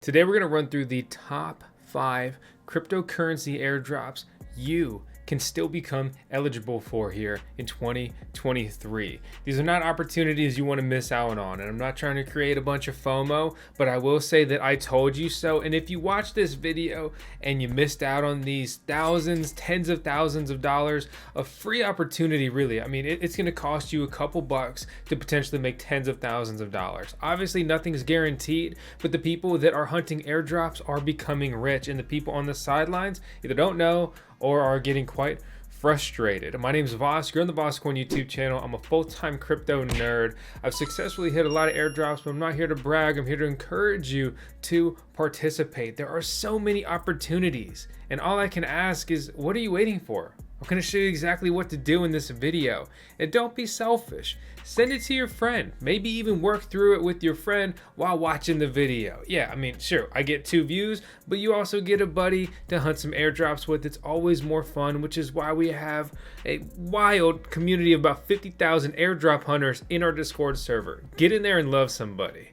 Today we're going to run through the top 5 cryptocurrency airdrops you can still become eligible for here in 2023. These are not opportunities you want to miss out on, and I'm not trying to create a bunch of FOMO, but I will say that I told you so. And if you watch this video and you missed out on these thousands, tens of thousands of dollars of free opportunity, really, I mean, it's going to cost you a couple bucks to potentially make tens of thousands of dollars. Obviously nothing's guaranteed, but the people that are hunting airdrops are becoming rich, and the people on the sidelines either don't know or are getting quite frustrated. My name is Vosk. You're on the VoskCoin YouTube channel. I'm a full-time crypto nerd. I've successfully hit a lot of airdrops, but I'm not here to brag. I'm here to encourage you to participate. There are so many opportunities, and all I can ask is, what are you waiting for? I'm going to show you exactly what to do in this video. And don't be selfish. Send it to your friend. Maybe even work through it with your friend while watching the video. Yeah, I mean, sure, I get 2 views, but you also get a buddy to hunt some airdrops with. It's always more fun, which is why we have a wild community of about 50,000 airdrop hunters in our Discord server. Get in there and love somebody.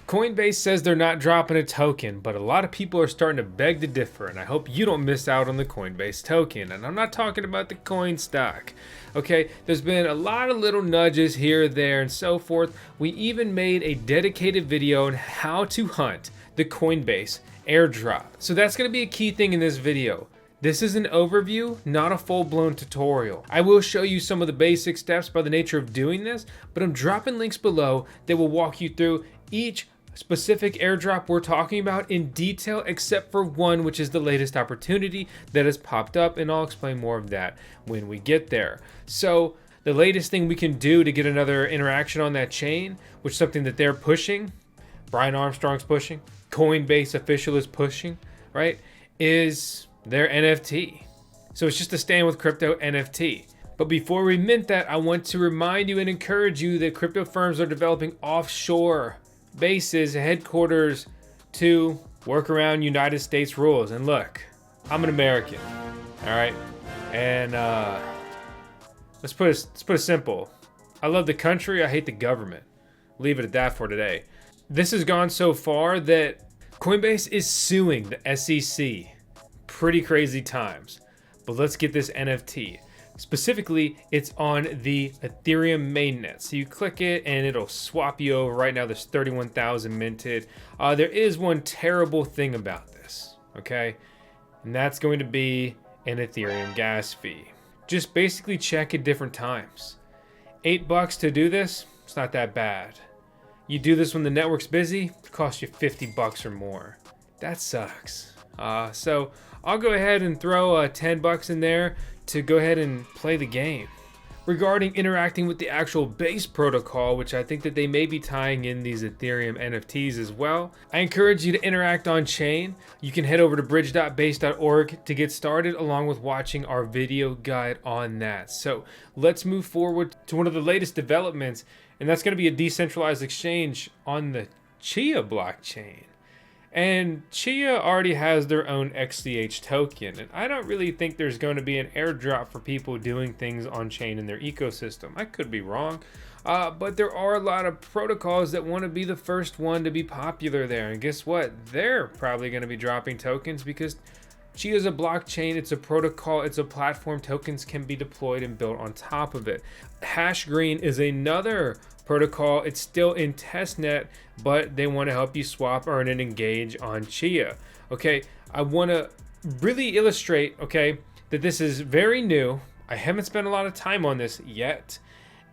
Coinbase says they're not dropping a token, but a lot of people are starting to beg to differ, and I hope you don't miss out on the Coinbase token. And I'm not talking about the coin stock. Okay, there's been a lot of little nudges here, there, and so forth. We even made a dedicated video on how to hunt the Coinbase airdrop. So that's going to be a key thing in this video. This is an overview, not a full-blown tutorial. I will show you some of the basic steps by the nature of doing this, but I'm dropping links below that will walk you through each specific airdrop we're talking about in detail, except for one, which is the latest opportunity that has popped up, and I'll explain more of that when we get there. So the latest thing we can do to get another interaction on that chain, which is something that they're pushing, Brian Armstrong's pushing, Coinbase official is pushing, right, is their NFT. So it's just a Stand with Crypto NFT. But before we mint that, I want to remind you and encourage you that crypto firms are developing offshore bases, headquarters to work around United States rules. And look, I'm an American, all right? And let's put it simple. I love the country, I hate the government. Leave it at that for today. This has gone so far that Coinbase is suing the SEC. Pretty crazy times. But let's get this NFT. Specifically, it's on the Ethereum mainnet. So you click it and it'll swap you over. Right now there's 31,000 minted. There is one terrible thing about this, okay? And that's going to be an Ethereum gas fee. Just basically check at different times. $8 to do this, it's not that bad. You do this when the network's busy, it costs you $50 or more. That sucks. So I'll go ahead and throw $10 in there to go ahead and play the game. Regarding interacting with the actual base protocol, which I think that they may be tying in these Ethereum NFTs as well, I encourage you to interact on chain. You can head over to bridge.base.org to get started, along with watching our video guide on that. So let's move forward to one of the latest developments, and that's going to be a decentralized exchange on the Chia blockchain. And Chia already has their own XCH token, and I don't really think there's going to be an airdrop for people doing things on chain in their ecosystem. I could be wrong, but there are a lot of protocols that want to be the first one to be popular there. And guess what? They're probably going to be dropping tokens because Chia is a blockchain, it's a protocol, it's a platform. Tokens can be deployed and built on top of it. Hashgreen is another protocol. It's still in testnet, but they want to help you swap, earn, and engage on Chia. Okay, I want to really illustrate, okay, that this is very new. I haven't spent a lot of time on this yet,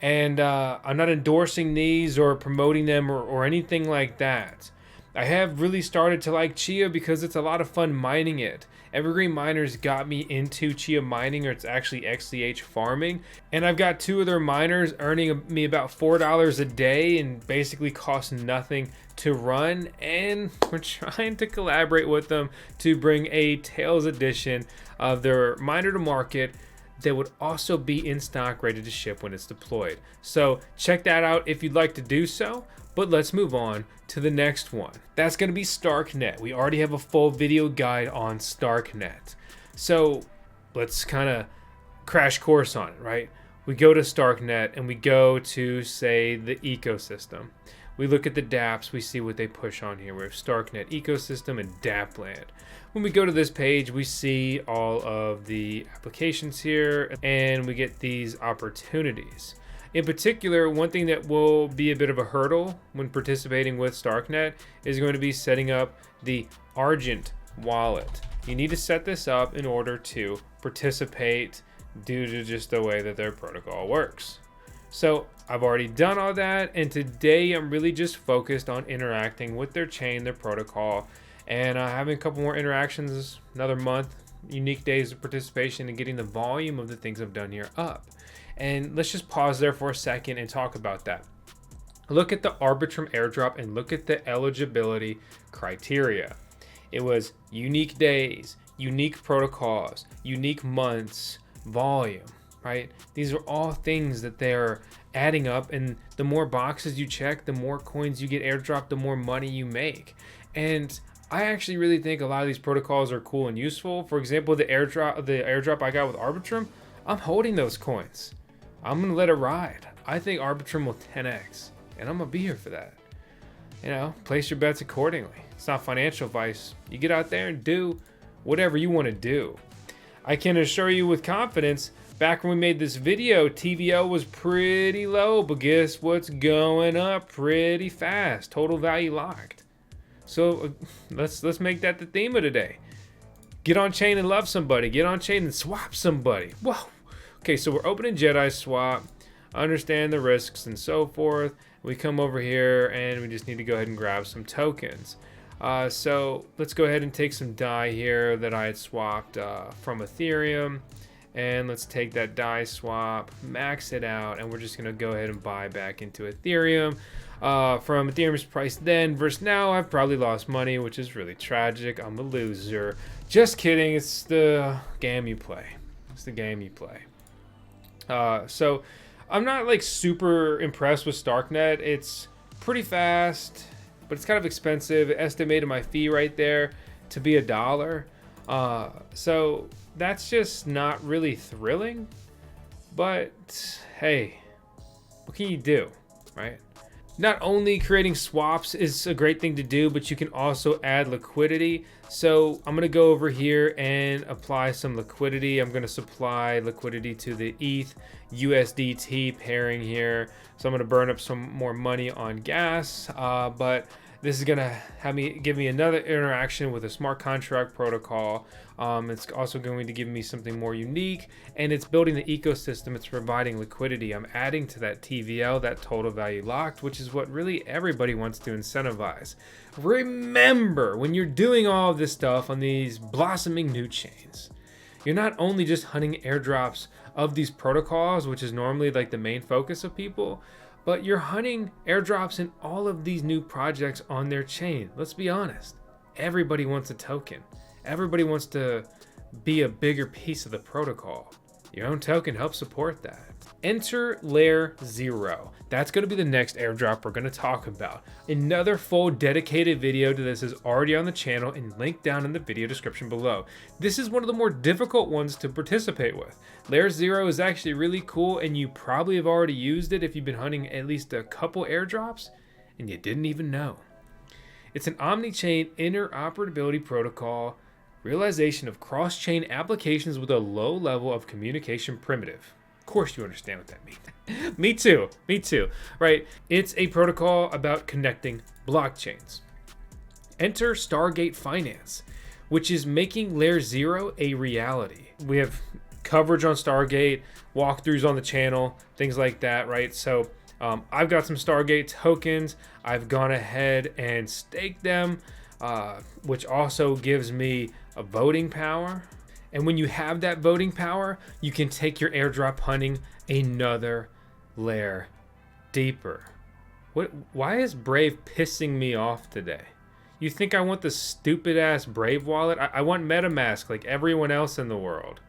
and I'm not endorsing these or promoting them or anything like that. I have really started to like Chia because it's a lot of fun mining it. Evergreen Miners got me into Chia mining, or it's actually XCH farming. And I've got 2 of their miners earning me about $4 a day and basically cost nothing to run. And we're trying to collaborate with them to bring a Tails edition of their miner to market that would also be in stock, ready to ship when it's deployed. So check that out if you'd like to do so. But let's move on to the next one. That's going to be starknet. We already have a full video guide on starknet. So let's kind of crash course on it, right? We go to starknet and we go to, say, the ecosystem. We look at the dApps, we see what they push on here. We have starknet ecosystem and dApp land. When we go to this page, we see all of the applications here and we get these opportunities. In particular, one thing that will be a bit of a hurdle when participating with starknet is going to be setting up the Argent wallet. You need to set this up in order to participate due to just the way that their protocol works. So I've already done all that, and today I'm really just focused on interacting with their chain, their protocol, and having a couple more interactions, another month, unique days of participation, and getting the volume of the things I've done here up. And let's just pause there for a second and talk about that. Look at the Arbitrum airdrop and look at the eligibility criteria. It was unique days, unique protocols, unique months, volume, right? These are all things that they're adding up, and the more boxes you check, the more coins you get airdropped, the more money you make. And I actually really think a lot of these protocols are cool and useful. For example, the airdrop I got with Arbitrum, I'm holding those coins. I'm gonna let it ride. I think Arbitrum will 10x, and I'm gonna be here for that. You know, place your bets accordingly. It's not financial advice. You get out there and do whatever you want to do. I can assure you with confidence, back when we made this video, TVL was pretty low, but guess what's going up pretty fast? Total value locked. So let's make that the theme of today. Get on chain and love somebody. Get on chain and swap somebody. Whoa. Okay, so we're opening Jedi swap. Understand the risks and so forth. We come over here and we just need to go ahead and grab some tokens. So let's go ahead and take some DAI here that I had swapped from Ethereum, and let's take that DAI swap, max it out, and we're just gonna go ahead and buy back into Ethereum. From Ethereum's price then versus now, I've probably lost money, which is really tragic. I'm a loser. Just kidding. It's the game you play. It's the game you play. So I'm not like super impressed with starknet. It's pretty fast, but it's kind of expensive. It estimated my fee right there to be $1. So that's just not really thrilling, but hey, what can you do, right? Not only creating swaps is a great thing to do, but you can also add liquidity. So I'm gonna go over here and apply some liquidity. I'm gonna supply liquidity to the ETH USDT pairing here. So I'm gonna burn up some more money on gas, but this is gonna give me another interaction with a smart contract protocol. It's also going to give me something more unique, and it's building the ecosystem. It's providing liquidity. I'm adding to that TVL, that total value locked, which is what really everybody wants to incentivize. Remember, when you're doing all of this stuff on these blossoming new chains, you're not only just hunting airdrops of these protocols, which is normally like the main focus of people, but you're hunting airdrops in all of these new projects on their chain. Let's be honest. Everybody wants a token. Everybody wants to be a bigger piece of the protocol. Your own token helps support that. Enter Layer 0. That's going to be the next airdrop we're going to talk about. Another full dedicated video to this is already on the channel and linked down in the video description below. This is one of the more difficult ones to participate with. Layer 0 is actually really cool, and you probably have already used it if you've been hunting at least a couple airdrops and you didn't even know. It's an omni-chain interoperability protocol, realization of cross-chain applications with a low level of communication primitive. Of course you understand what that means. Me too, right? It's a protocol about connecting blockchains. Enter Stargate Finance, which is making Layer 0 a reality. We have coverage on Stargate, walkthroughs on the channel, things like that, right? So I've got some Stargate tokens. I've gone ahead and staked them, which also gives me a voting power. And when you have that voting power, you can take your airdrop hunting another layer deeper. Why is Brave pissing me off today? You think I want the stupid ass Brave wallet? I want Metamask like everyone else in the world.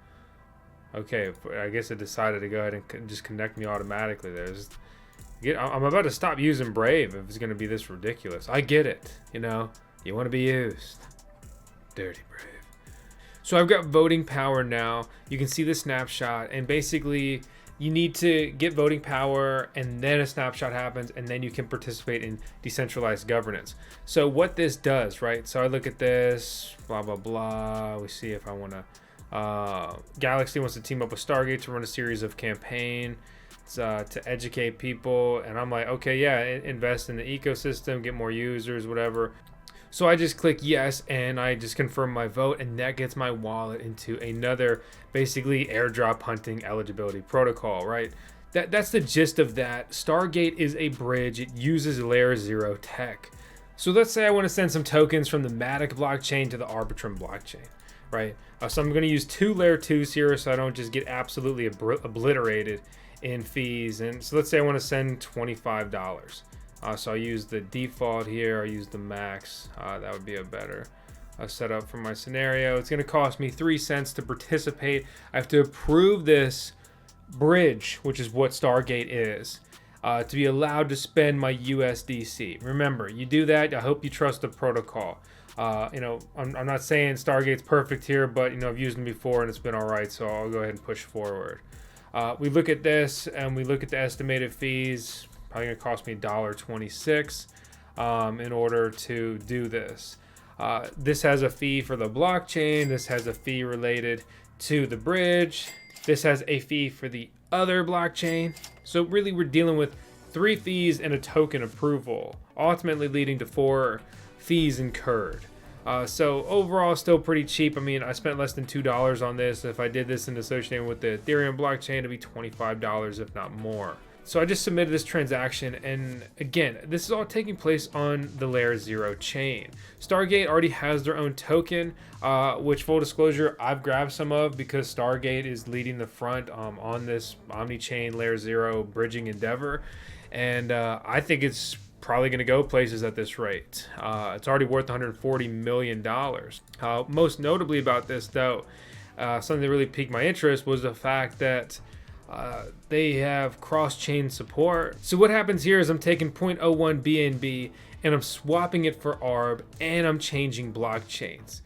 Okay, I guess it decided to go ahead and just connect me automatically. I'm about to stop using Brave if it's going to be this ridiculous. I get it, you know. You want to be used. Dirty Brave. So I've got voting power now. You can see the snapshot, and basically you need to get voting power, and then a snapshot happens, and then you can participate in decentralized governance. So what this does, right? So I look at this, blah, blah, blah. We see if I want to, Galaxy wants to team up with Stargate to run a series of campaigns to educate people. And I'm like, okay, yeah, invest in the ecosystem, get more users, whatever. So I just click yes, and I just confirm my vote, and that gets my wallet into another basically airdrop hunting eligibility protocol, right? That's the gist of that. Stargate is a bridge. It uses layer 0 tech. So let's say I want to send some tokens from the Matic blockchain to the Arbitrum blockchain, right? So I'm going to use 2 layer 2s here so I don't just get absolutely obliterated in fees. And so let's say I want to send $25. So I use the default here. I use the max. That would be a better setup for my scenario. It's going to cost me 3 cents to participate. I have to approve this bridge, which is what Stargate is, to be allowed to spend my USDC. Remember, you do that. I hope you trust the protocol. You know, I'm not saying Stargate's perfect here, but you know, I've used them before and it's been all right. So I'll go ahead and push forward. We look at this and we look at the estimated fees. Probably gonna cost me $1.26 in order to do this. This has a fee for the blockchain. This has a fee related to the bridge. This has a fee for the other blockchain. So really we're dealing with 3 fees and a token approval, ultimately leading to 4 fees incurred. So overall still pretty cheap. I mean, I spent less than $2 on this. If I did this in association with the Ethereum blockchain, it'd be $25, if not more. So I just submitted this transaction, and again, this is all taking place on the layer 0 chain. Stargate already has their own token, which, full disclosure, I've grabbed some of because Stargate is leading the front on this omni-chain layer 0 bridging endeavor, and I think it's probably going to go places at this rate. It's already worth $140 million. Most notably about this, though, something that really piqued my interest was the fact that they have cross-chain support. So what happens here is I'm taking 0.01 BNB and I'm swapping it for ARB, and I'm changing blockchains.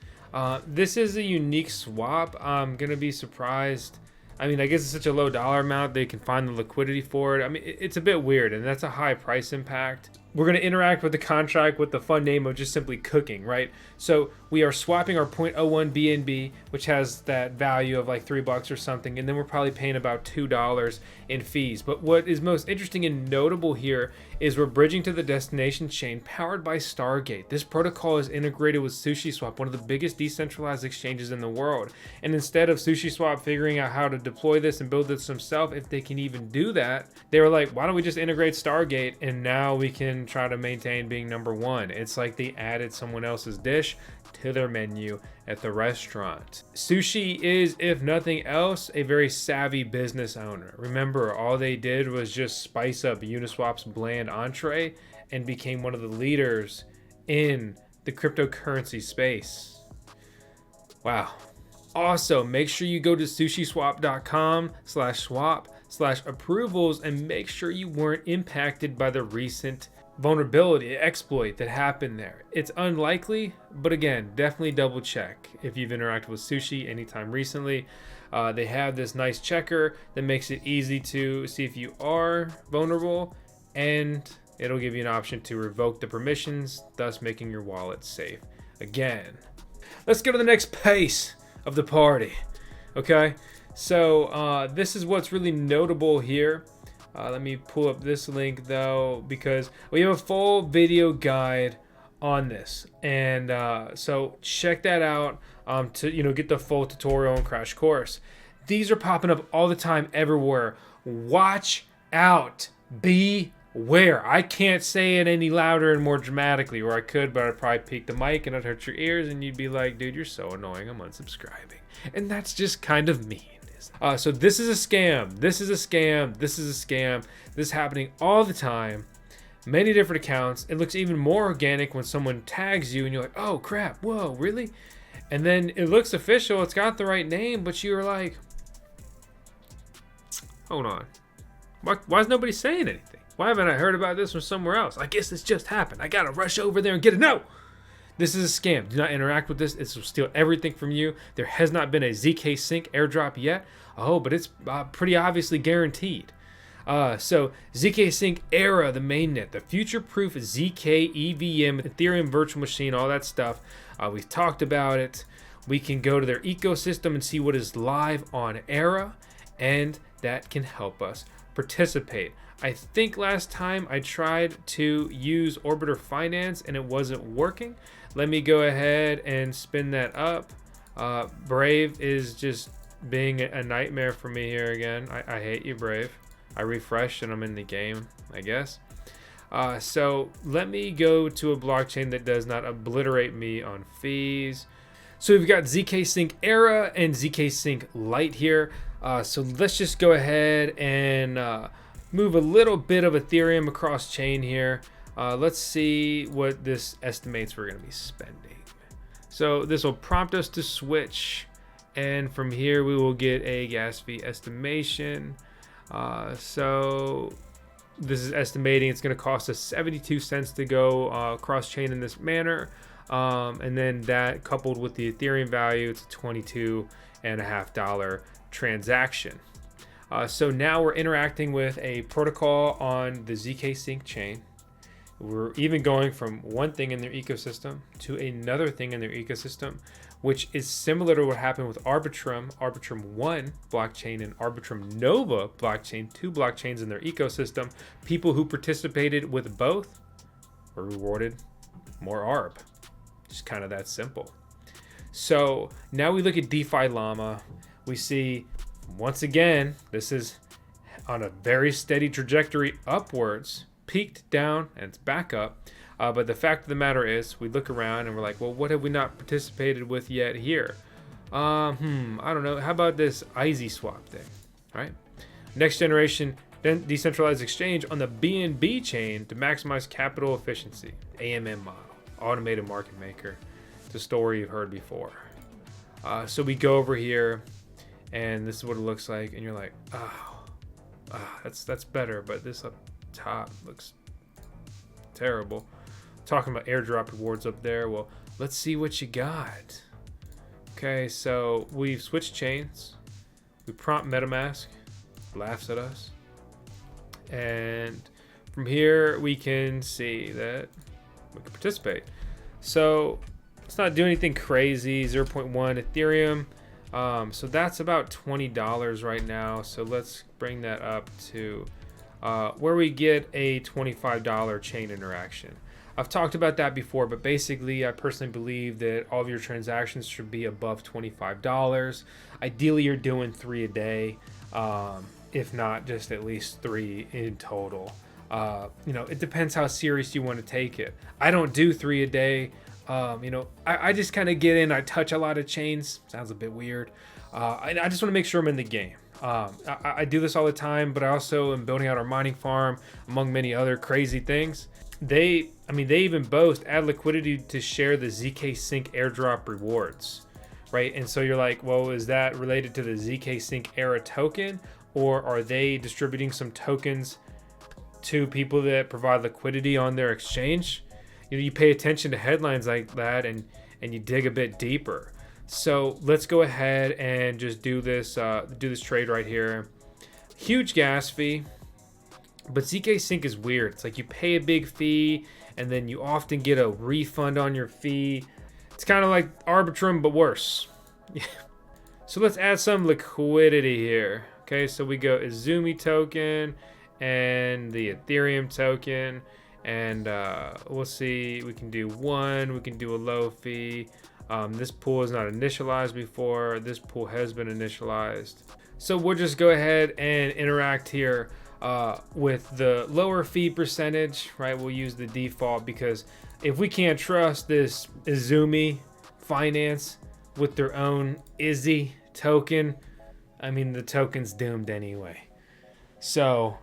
This is a unique swap. I'm gonna be surprised. I mean, I guess it's such a low dollar amount, they can find the liquidity for it. I mean, it's a bit weird, and that's a high price impact. We're going to interact with the contract with the fun name of just simply cooking, right? So we are swapping our 0.01 BNB, which has that value of like $3 or something, and then we're probably paying about $2 in fees. But what is most interesting and notable here is we're bridging to the destination chain powered by Stargate. This protocol is integrated with SushiSwap, one of the biggest decentralized exchanges in the world. And instead of SushiSwap figuring out how to deploy this and build this themselves, if they can even do that, they were like, why don't we just integrate Stargate, and now we can try to maintain being number 1. It's like they added someone else's dish to their menu at the restaurant. Sushi is, if nothing else, a very savvy business owner. Remember, all they did was just spice up Uniswap's bland entree and became one of the leaders in the cryptocurrency space. Wow. Also, make sure you go to sushyswap.com/swap/approvals and make sure you weren't impacted by the recent vulnerability exploit that happened there. It's unlikely, but again, definitely double check if you've interacted with Sushi anytime recently. They have this nice checker that makes it easy to see if you are vulnerable, and it'll give you an option to revoke the permissions, thus making your wallet safe. Again, let's go to the next pace of the party. Okay, so this is what's really notable here. Let me pull up this link though, because we have a full video guide on this, and so check that out to get the full tutorial and crash course. These are popping up all the time everywhere. Watch out, beware. I can't say it any louder and more dramatically, or I could, but I'd probably peak the mic and I'd hurt your ears, and you'd be like, dude, you're so annoying, I'm unsubscribing. And that's just kind of mean. So this is a scam. This is a scam. This is a scam. This is happening all the time. Many different accounts. It looks even more organic when someone tags you and you're like, oh crap, whoa, really? And then it looks official. It's got the right name, but you're like, hold on. Why is nobody saying anything? Why haven't I heard about this from somewhere else? I guess this just happened. I gotta rush over there and get it. No! This is a scam. Do not interact with this. It will steal everything from you. There has not been a Zksync airdrop yet. Oh, but it's pretty obviously guaranteed. So Zksync Era, the mainnet, the future-proof ZK EVM, Ethereum virtual machine, all that stuff. We've talked about it. We can go to their ecosystem and see what is live on Era, and that can help us participate. I think last time I tried to use Orbiter Finance and it wasn't working. Let me go ahead and spin that up. Brave is just being a nightmare for me here again. I hate you, Brave. I refreshed and I'm in the game, I guess. So let me go to a blockchain that does not obliterate me on fees. So we've got Zksync Era and Zksync Lite here. So let's just go ahead and move a little bit of Ethereum across chain here. Let's see what this estimates we're going to be spending. So this will prompt us to switch, and from here we will get a gas fee estimation. So this is estimating it's going to cost us 72 cents to go cross chain in this manner. And then that coupled with the Ethereum value, it's a $22.50 transaction. So now we're interacting with a protocol on the Zksync chain. We're even going from one thing in their ecosystem to another thing in their ecosystem, which is similar to what happened with Arbitrum 1 blockchain and Arbitrum Nova blockchain, 2 blockchains in their ecosystem. People who participated with both were rewarded more ARB. Just kind of that simple. So now we look at DeFi Llama. We see, once again, this is on a very steady trajectory upwards, peaked down and it's back up. But the fact of the matter is, we look around and we're like, well, what have we not participated with yet here? I don't know. How about this IZ swap thing? All right. Next generation decentralized exchange on the BNB chain to maximize capital efficiency. AMM model, automated market maker. It's a story you've heard before. So we go over here and this is what it looks like. And you're like, that's better. But this up top looks terrible. Talking about airdrop rewards up there. Well, let's see what you got. Okay, so we've switched chains. We prompt Metamask, laughs at us. And from here, we can see that we can participate. So let's not do anything crazy. 0.1 Ethereum. So that's about $20 right now. So let's bring that up to where we get a $25 chain interaction. I've talked about that before, but basically I personally believe that all of your transactions should be above $25. Ideally, you're doing 3 a day, if not just at least 3 in total. It depends how serious you want to take it. I don't do 3 a day. I just kind of get in, I touch a lot of chains. Sounds a bit weird. I just want to make sure I'm in the game. I do this all the time, but I also am building out our mining farm, among many other crazy things. They even boast add liquidity to share the Zksync airdrop rewards, right? And so you're like, well, is that related to the Zksync Era token, or are they distributing some tokens to people that provide liquidity on their exchange? You pay attention to headlines like that and you dig a bit deeper. So let's go ahead and just do this trade right here. Huge gas fee. But Zksync is weird. It's like you pay a big fee and then you often get a refund on your fee. It's kind of like Arbitrum, but worse. So let's add some liquidity here. Okay, so we go Izumi token and the Ethereum token. And we'll see, we can do 1, we can do a low fee. This pool is not initialized before. This pool has been initialized. So we'll just go ahead and interact here. With the lower fee percentage, right? We'll use the default because if we can't trust this Izumi Finance with their own Izzy token, the token's doomed anyway. So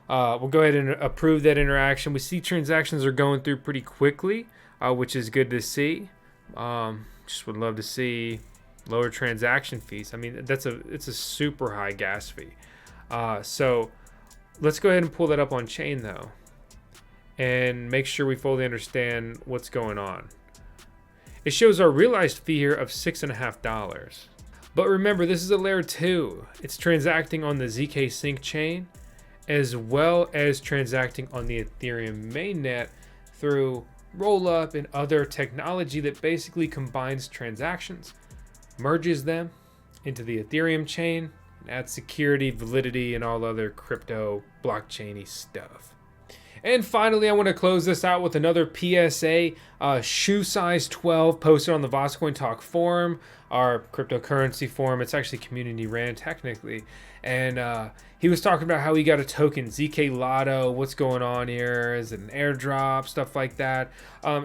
we'll go ahead and approve that interaction. We see transactions are going through pretty quickly, which is good to see. Just would love to see lower transaction fees. It's a super high gas fee. So let's go ahead and pull that up on chain though, and make sure we fully understand what's going on. it shows our realized fee here of $6.50. But remember, this is a layer 2. It's transacting on the Zksync chain, as well as transacting on the Ethereum mainnet through rollup and other technology that basically combines transactions, merges them into the Ethereum chain, and adds security, validity, and all other crypto blockchain-y stuff. And finally, I want to close this out with another PSA. Shoe size 12 posted on the VoskCoin Talk forum, our cryptocurrency forum. It's actually community ran technically. And he was talking about how he got a token, ZK Lotto, what's going on here, is it an airdrop, stuff like that.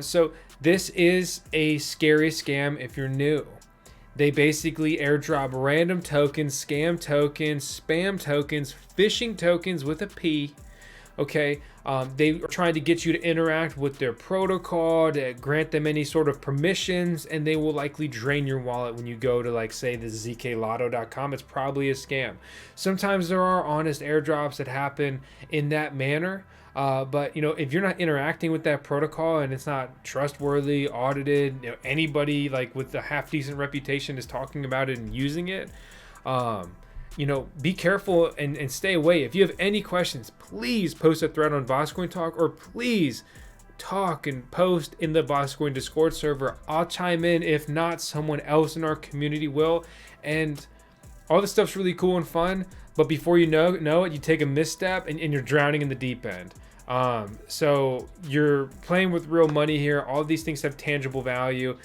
So this is a scary scam if you're new. They basically airdrop random tokens, scam tokens, spam tokens, phishing tokens with a P. Okay, they are trying to get you to interact with their protocol, to grant them any sort of permissions, and they will likely drain your wallet when you go to, like, say, the zklotto.com. It's probably a scam. Sometimes there are honest airdrops that happen in that manner, but you know, if you're not interacting with that protocol and it's not trustworthy, audited, you know, anybody like with a half decent reputation is talking about it and using it, you know, be careful and stay away. If you have any questions, please post a thread on VoskCoin Talk, or please talk and post in the VoskCoin Discord server. I'll chime in. If not, someone else in our community will. And all this stuff's really cool and fun, but before you know it, you take a misstep and you're drowning in the deep end. So you're playing with real money here. All of these things have tangible value.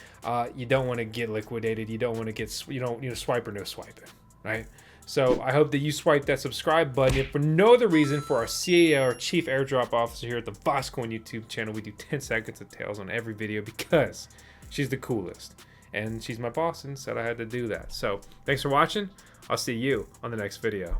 You don't want to get liquidated. You don't want to get, swipe or no swipe it, right? So I hope that you swipe that subscribe button. If for no other reason, for our CEO, our Chief Airdrop Officer here at the VoskCoin YouTube channel, we do 10 seconds of tails on every video because she's the coolest. And she's my boss and said I had to do that. So thanks for watching. I'll see you on the next video.